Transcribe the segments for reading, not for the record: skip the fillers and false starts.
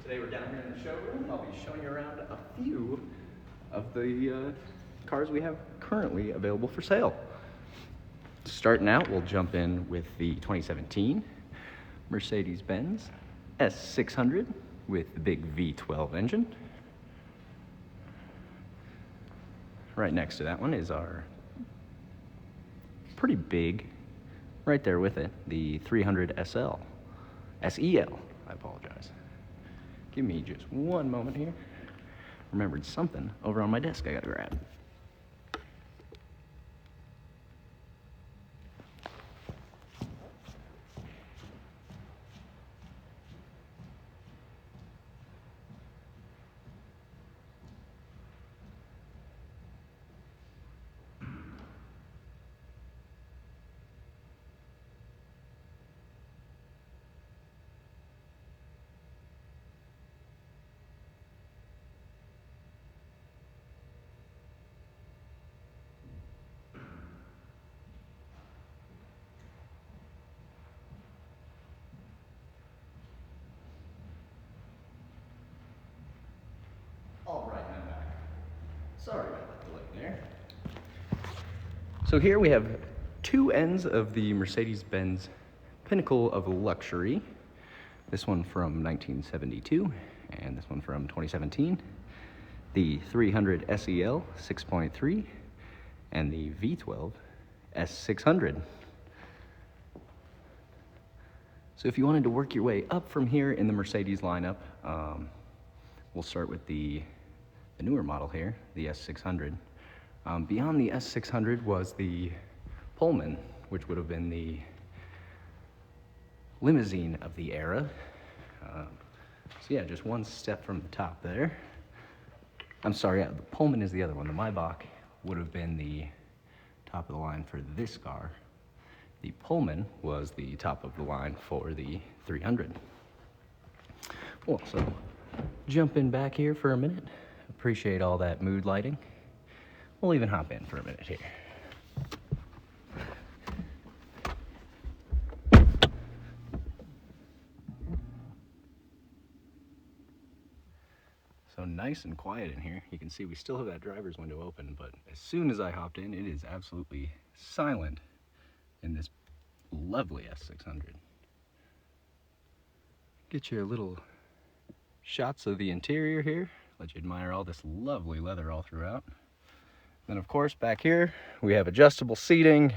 Today we're down here in the showroom, and I'll be showing you around a few of the cars we have currently available for sale. Starting out, we'll jump in with the 2017 Mercedes-Benz S600 with the big V12 engine. Right next to that one is our pretty big, right there with it, the 300 SL. SEL, I apologize. Give me just one moment here. Remembered something over on my desk I gotta grab. All right, I'm back. Sorry about that delay there. So here we have two ends of the Mercedes-Benz Pinnacle of Luxury. This one from 1972 and this one from 2017. The 300 SEL 6.3 and the V12 S600. So if you wanted to work your way up from here in the Mercedes lineup, we'll start with the newer model here, the S600. Beyond the S600 was the Pullman, which would have been the limousine of the era. So yeah, just one step from the top there. I'm sorry, yeah, the Pullman is the other one. The Maybach would have been the top of the line for this car. The Pullman was the top of the line for the 300. Well, so jumping back here for a minute. Appreciate all that mood lighting. We'll even hop in for a minute here. So nice and quiet in here. You can see we still have that driver's window open, but as soon as I hopped in, it is absolutely silent in this lovely S600. Get you a little shots of the interior here. Let you admire all this lovely leather all throughout. Then of course back here we have adjustable seating,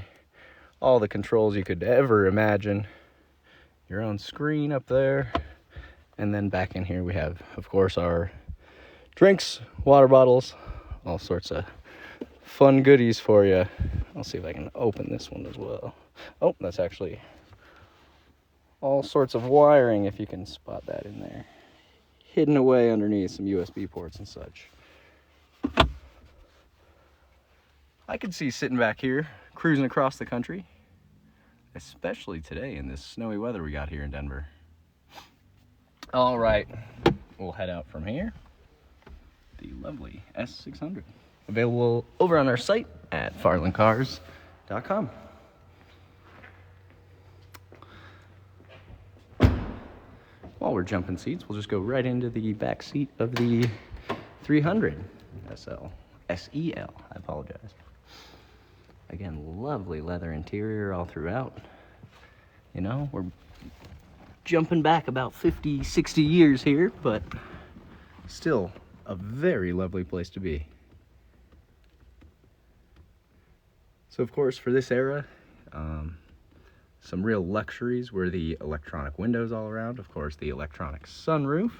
all the controls you could ever imagine, your own screen up there, and then back in here we have of course our drinks, water bottles, all sorts of fun goodies for you. I'll see if I can open this one as well. Oh, that's actually all sorts of wiring, if you can spot that in there, hidden away underneath some USB ports and such. I could see sitting back here, cruising across the country, especially today in this snowy weather we got here in Denver. All right, we'll head out from here. The lovely S600, available over on our site at farlandcars.com. While we're jumping seats, we'll just go right into the back seat of the 300 SEL. I apologize. Again, lovely leather interior all throughout. You know, we're jumping back about 50, 60 years here, but still a very lovely place to be. So of course, for this era, some real luxuries were the electronic windows all around, of course the electronic sunroof,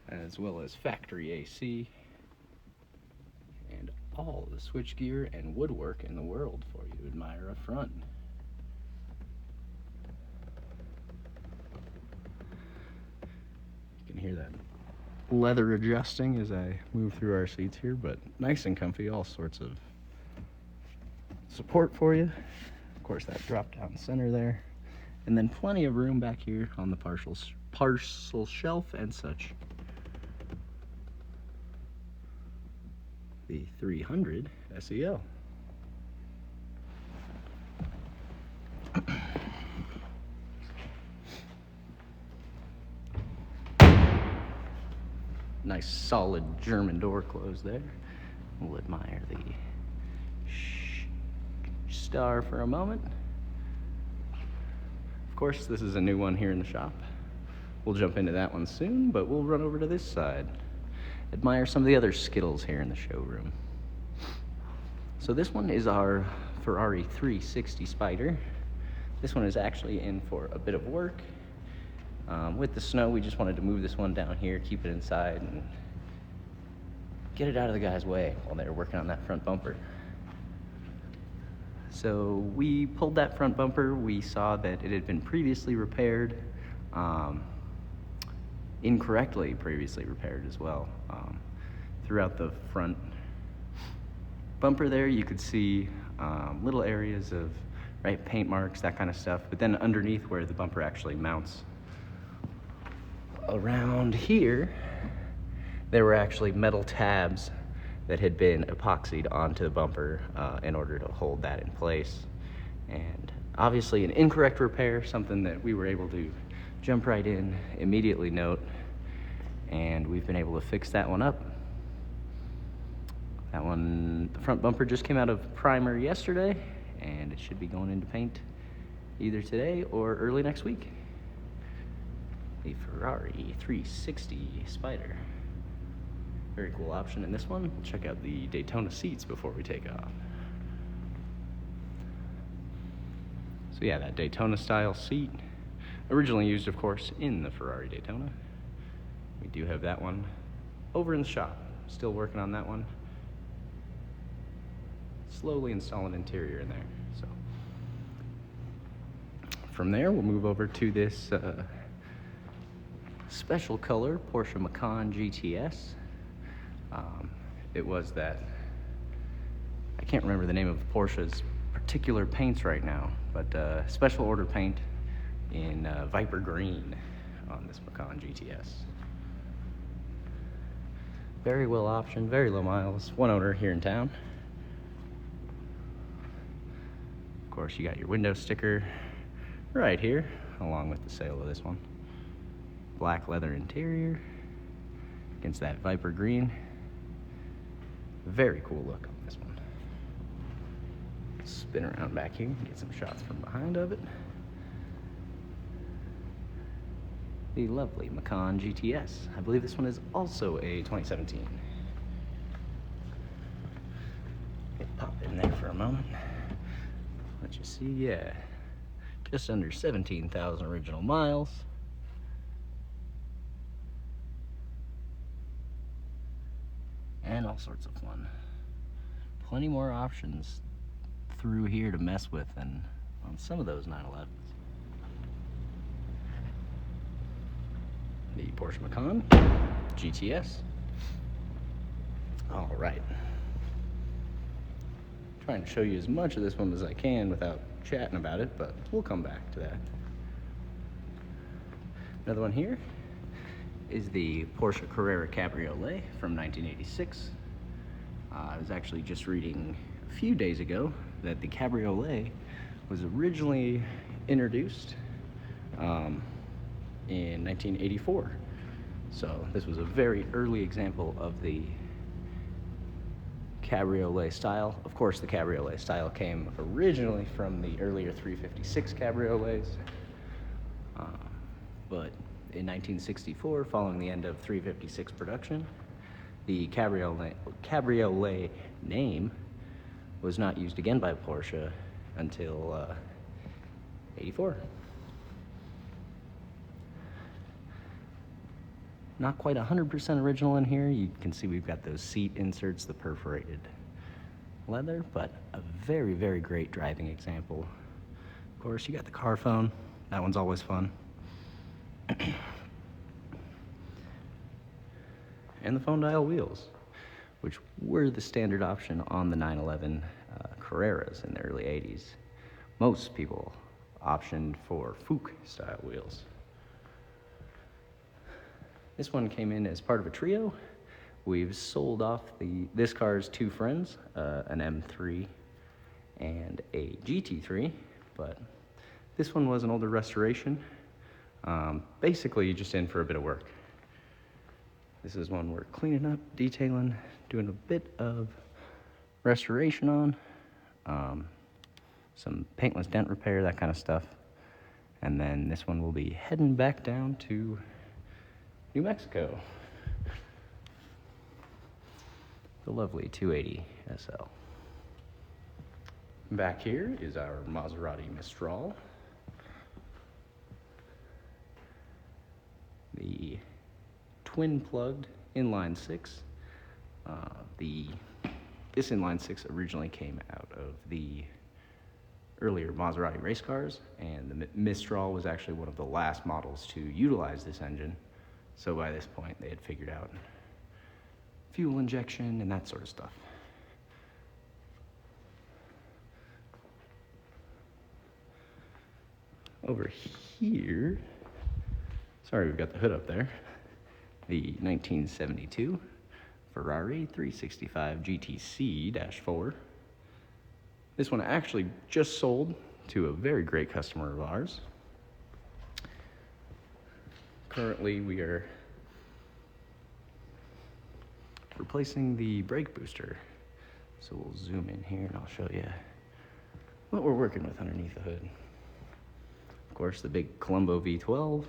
as well as factory AC, and all the switchgear and woodwork in the world for you to admire up front. You can hear that leather adjusting as I move through our seats here, but nice and comfy, all sorts of support for you. Of course, that drop down center there, and then plenty of room back here on the parcel shelf and such. The 300 SEL. Nice solid German door close there. We'll admire the star for a moment. Of course, this is a new one here in the shop. We'll jump into that one soon, but we'll run over to this side. Admire some of the other Skittles here in the showroom. So this one is our Ferrari 360 Spider. This one is actually in for a bit of work. With the snow, we just wanted to move this one down here, keep it inside, and get it out of the guy's way while they were working on that front bumper. So we pulled that front bumper. We saw that it had been previously repaired, incorrectly previously repaired as well. Throughout the front bumper there, you could see little areas of paint marks, that kind of stuff. But then underneath where the bumper actually mounts, around here, there were actually metal tabs that had been epoxied onto the bumper in order to hold that in place. And obviously an incorrect repair, something that we were able to jump right in, immediately note, and we've been able to fix that one up. That one, the front bumper just came out of primer yesterday, and it should be going into paint either today or early next week. The Ferrari 360 Spider. Very cool option in this one. We'll check out the Daytona seats before we take off. So yeah, that Daytona style seat, originally used of course in the Ferrari Daytona. We do have that one over in the shop. Still working on that one. Slowly installing interior in there. So from there, we'll move over to this special color Porsche Macan GTS. It was that, I can't remember the name of Porsche's particular paints right now, but special order paint in Viper Green on this Macan GTS. Very well optioned, very low miles, one owner here in town. Of course, you got your window sticker right here, along with the sale of this one. Black leather interior against that Viper Green. Very cool look on this one. Spin around back here, get some shots from behind of it. The lovely Macan GTS. I believe this one is also a 2017. Pop in there for a moment. Let you see, yeah. Just under 17,000 original miles. And all sorts of fun. Plenty more options through here to mess with than on some of those 911s. The Porsche Macan GTS. All right. Trying to show you as much of this one as I can without chatting about it, but we'll come back to that. Another one here is the Porsche Carrera Cabriolet from 1986. I was actually just reading a few days ago that the Cabriolet was originally introduced in 1984. So this was a very early example of the Cabriolet style. Of course, the Cabriolet style came originally from the earlier 356 Cabriolets, but in 1964, following the end of 356 production, the Cabriolet name was not used again by Porsche until 84. Not quite 100% original in here. You can see we've got those seat inserts, the perforated leather, but a very, very great driving example. Of course, you got the car phone. That one's always fun. And the phone dial wheels, which were the standard option on the 911 Carreras in the early 80s. Most people optioned for Fouque style wheels. This one came in as part of a trio. We've sold off this car's two friends, an M3 and a GT3, but this one was an older restoration. Basically just in for a bit of work. This is one we're cleaning up, detailing, doing a bit of restoration on. Some paintless dent repair, that kind of stuff. And then this one will be heading back down to New Mexico. The lovely 280 SL. Back here is our Maserati Mistral. The twin-plugged inline six. This inline six originally came out of the earlier Maserati race cars, and the Mistral was actually one of the last models to utilize this engine. So by this point, they had figured out fuel injection and that sort of stuff. Over here, sorry, we've got the hood up there, the 1972 Ferrari 365 GTC-4. This one actually just sold to a very great customer of ours. Currently, we are replacing the brake booster. So we'll zoom in here and I'll show you what we're working with underneath the hood. Of course, the big Colombo V12.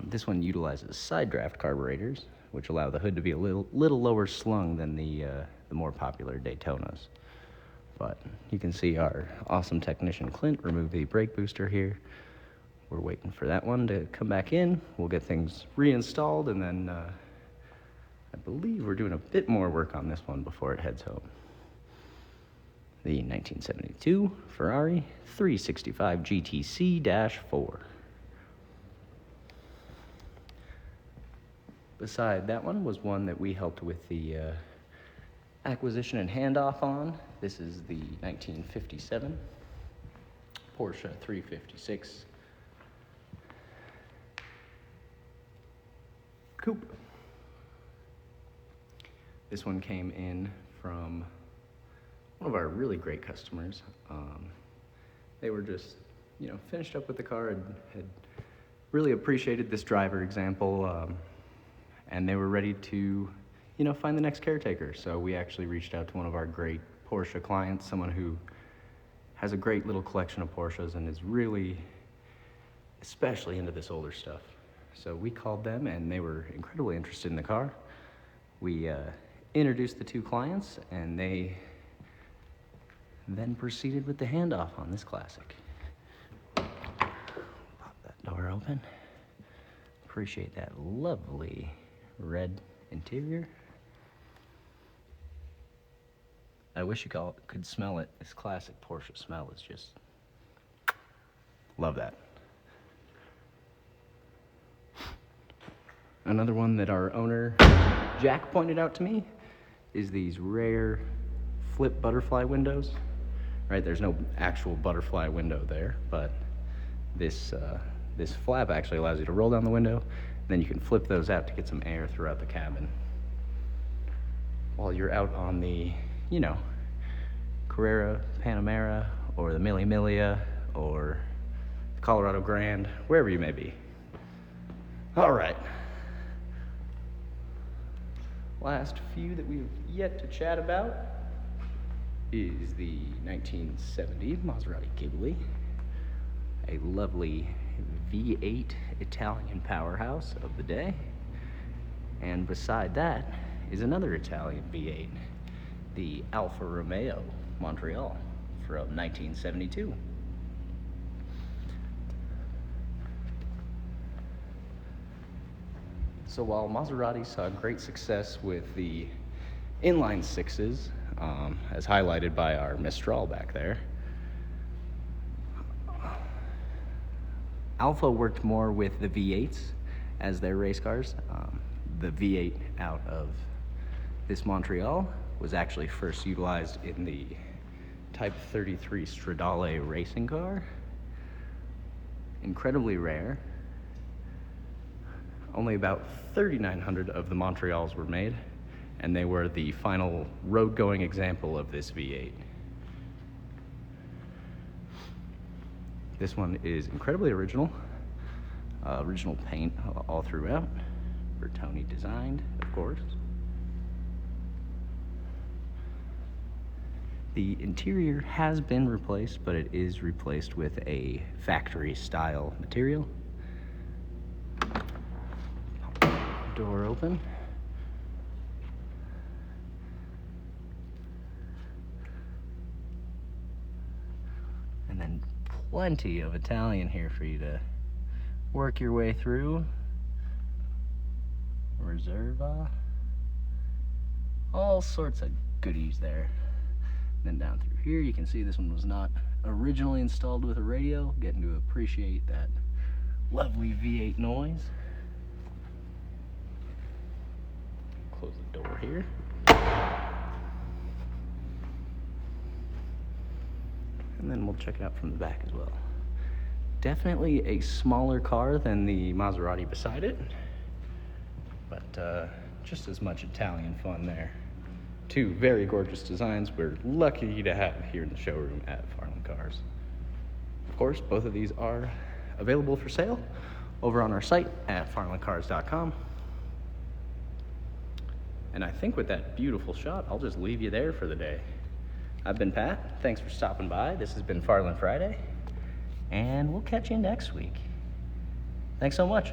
This one utilizes side draft carburetors, which allow the hood to be a little lower slung than the more popular Daytonas. But you can see our awesome technician Clint remove the brake booster here. We're waiting for that one to come back in. We'll get things reinstalled, and then I believe we're doing a bit more work on this one before it heads home. The 1972 Ferrari 365 GTC-4. Beside that one was one that we helped with the acquisition and handoff on. This is the 1957 Porsche 356 Coupe. This one came in from one of our really great customers. They were just, finished up with the car and had really appreciated this driver example, and they were ready to, find the next caretaker. So we actually reached out to one of our great Porsche clients, someone who has a great little collection of Porsches and is really, especially into this older stuff. So we called them, and they were incredibly interested in the car. We introduced the two clients, and they then proceeded with the handoff on this classic. Pop that door open. Appreciate that lovely red interior. I wish you could smell it. This classic Porsche smell is just, love that. Another one that our owner, Jack, pointed out to me is these rare flip butterfly windows. Right, there's no actual butterfly window there, but this flap actually allows you to roll down the window, and then you can flip those out to get some air throughout the cabin. While you're out on the, Carrera, Panamera, or the Mille Miglia, or the Colorado Grand, wherever you may be. All right. Last few that we've yet to chat about is the 1970 Maserati Giveaway, a lovely V8 Italian powerhouse of the day. And beside that is another Italian V8, the Alfa Romeo Montreal from 1972. So while Maserati saw great success with the inline sixes, as highlighted by our Mistral back there, Alfa worked more with the V8s as their race cars. The V8 out of this Montreal was actually first utilized in the Type 33 Stradale racing car. Incredibly rare. Only about 3,900 of the Montreals were made, and they were the final road-going example of this V8. This one is incredibly original. Original paint all throughout. Bertoni designed, of course. The interior has been replaced, but it is replaced with a factory style material. Door open. And then plenty of Italian here for you to work your way through. Reserva. All sorts of goodies there. Then down through here, you can see this one was not originally installed with a radio. Getting to appreciate that lovely V8 noise. Close the door here. And then we'll check it out from the back as well. Definitely a smaller car than the Maserati beside it, but just as much Italian fun there. Two very gorgeous designs we're lucky to have here in the showroom at Farland Cars. Of course, both of these are available for sale over on our site at farlandcars.com. And I think with that beautiful shot, I'll just leave you there for the day. I've been Pat. Thanks for stopping by. This has been Farland Friday, and we'll catch you next week. Thanks so much.